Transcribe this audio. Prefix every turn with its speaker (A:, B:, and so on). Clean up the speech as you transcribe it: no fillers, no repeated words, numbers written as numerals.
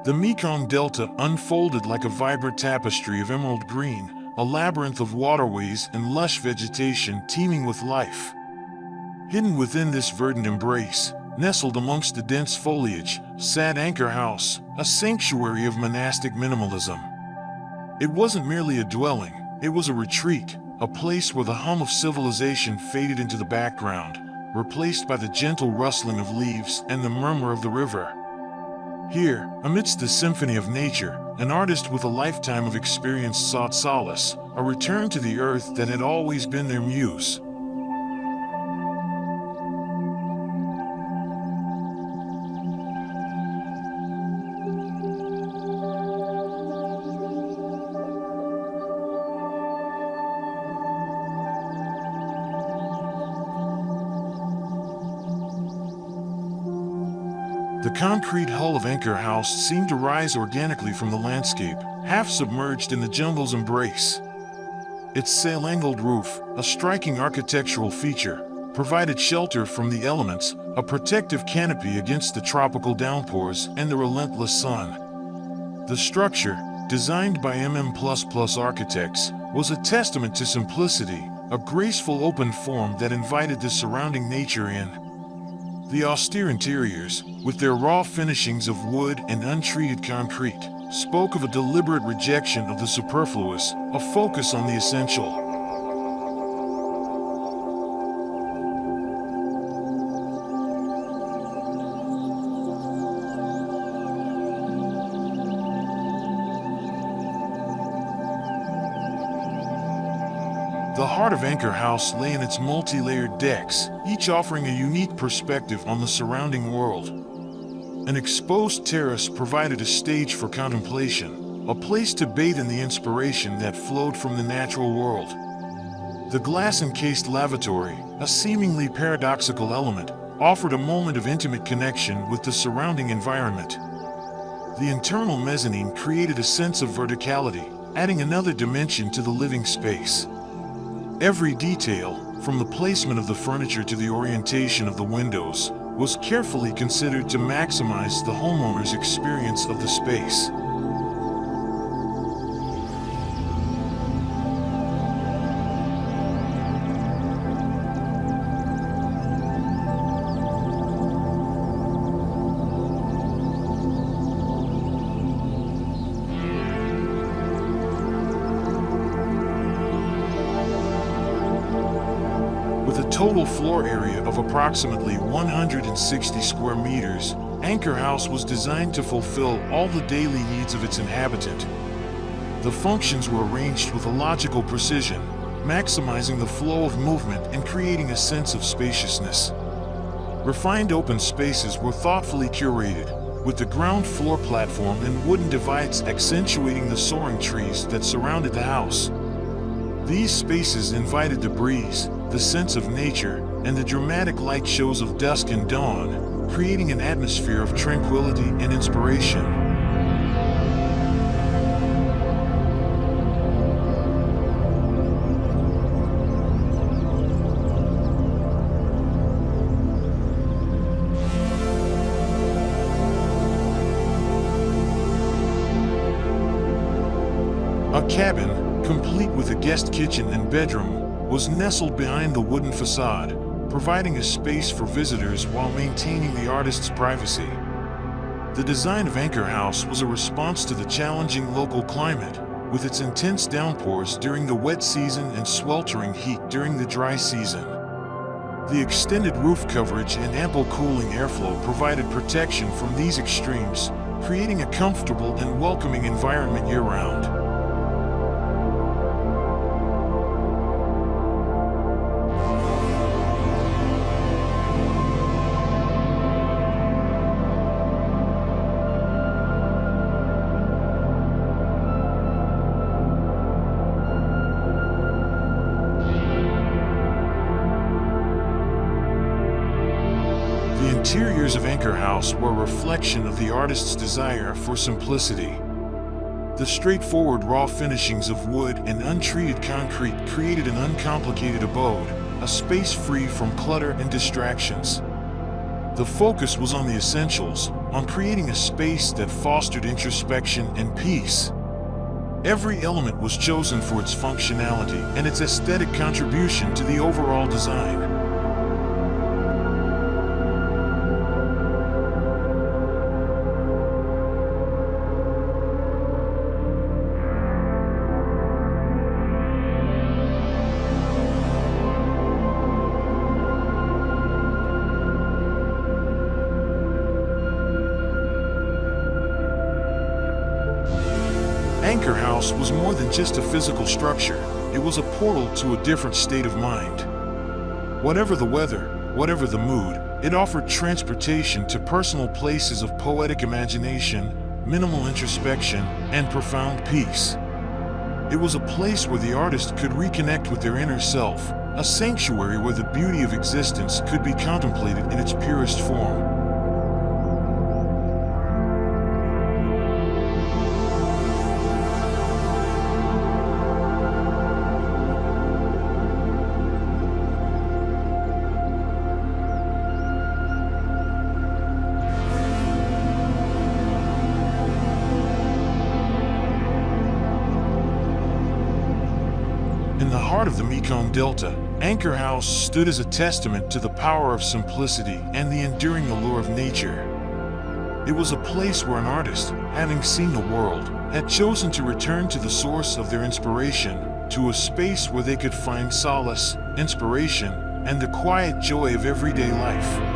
A: The Mekong Delta unfolded like a vibrant tapestry of emerald green, a labyrinth of waterways and lush vegetation teeming with life. Hidden within this verdant embrace, nestled amongst the dense foliage, sat Anchor House, a sanctuary of monastic minimalism. It wasn't merely a dwelling, it was a retreat, a place where the hum of civilization faded into the background, replaced by the gentle rustling of leaves and the murmur of the river. Here, amidst the symphony of nature, an artist with a lifetime of experience sought solace, a return to the earth that had always been their muse. The concrete hull of Anchor House seemed to rise organically from the landscape, half submerged in the jungle's embrace. Its sail-angled roof, a striking architectural feature, provided shelter from the elements, a protective canopy against the tropical downpours and the relentless sun. The structure, designed by architects, was a testament to simplicity, a graceful open form that invited the surrounding nature in. The austere interiors, with their raw finishings of wood and untreated concrete, spoke of a deliberate rejection of the superfluous, a focus on the essential. The heart of Anchor House lay in its multi-layered decks, each offering a unique perspective on the surrounding world. An exposed terrace provided a stage for contemplation, a place to bathe in the inspiration that flowed from the natural world. The glass-encased lavatory, a seemingly paradoxical element, offered a moment of intimate connection with the surrounding environment. The internal mezzanine created a sense of verticality, adding another dimension to the living space. Every detail, from the placement of the furniture to the orientation of the windows, was carefully considered to maximize the homeowner's experience of the space. With a total floor area of approximately 160 square meters, Anchor House was designed to fulfill all the daily needs of its inhabitant. The functions were arranged with a logical precision, maximizing the flow of movement and creating a sense of spaciousness. Refined open spaces were thoughtfully curated, with the ground floor platform and wooden divides accentuating the soaring trees that surrounded the house. These spaces invited the breeze, the sense of nature, and the dramatic light shows of dusk and dawn, creating an atmosphere of tranquility and inspiration. A cabin, complete with a guest kitchen and bedroom, was nestled behind the wooden facade, providing a space for visitors while maintaining the artist's privacy. The design of Anchor House was a response to the challenging local climate, with its intense downpours during the wet season and sweltering heat during the dry season. The extended roof coverage and ample cooling airflow provided protection from these extremes, creating a comfortable and welcoming environment year-round. The interiors of Anchor House were a reflection of the artist's desire for simplicity. The straightforward raw finishings of wood and untreated concrete created an uncomplicated abode, a space free from clutter and distractions. The focus was on the essentials, on creating a space that fostered introspection and peace. Every element was chosen for its functionality and its aesthetic contribution to the overall design. Anchor House was more than just a physical structure. It was a portal to a different state of mind. Whatever the weather, whatever the mood, it offered transportation to personal places of poetic imagination, minimal introspection, and profound peace. It was a place where the artist could reconnect with their inner self, a sanctuary where the beauty of existence could be contemplated in its purest form. In the heart of the Mekong Delta, Anchor House stood as a testament to the power of simplicity and the enduring allure of nature. It was a place where an artist, having seen the world, had chosen to return to the source of their inspiration, to a space where they could find solace, inspiration, and the quiet joy of everyday life.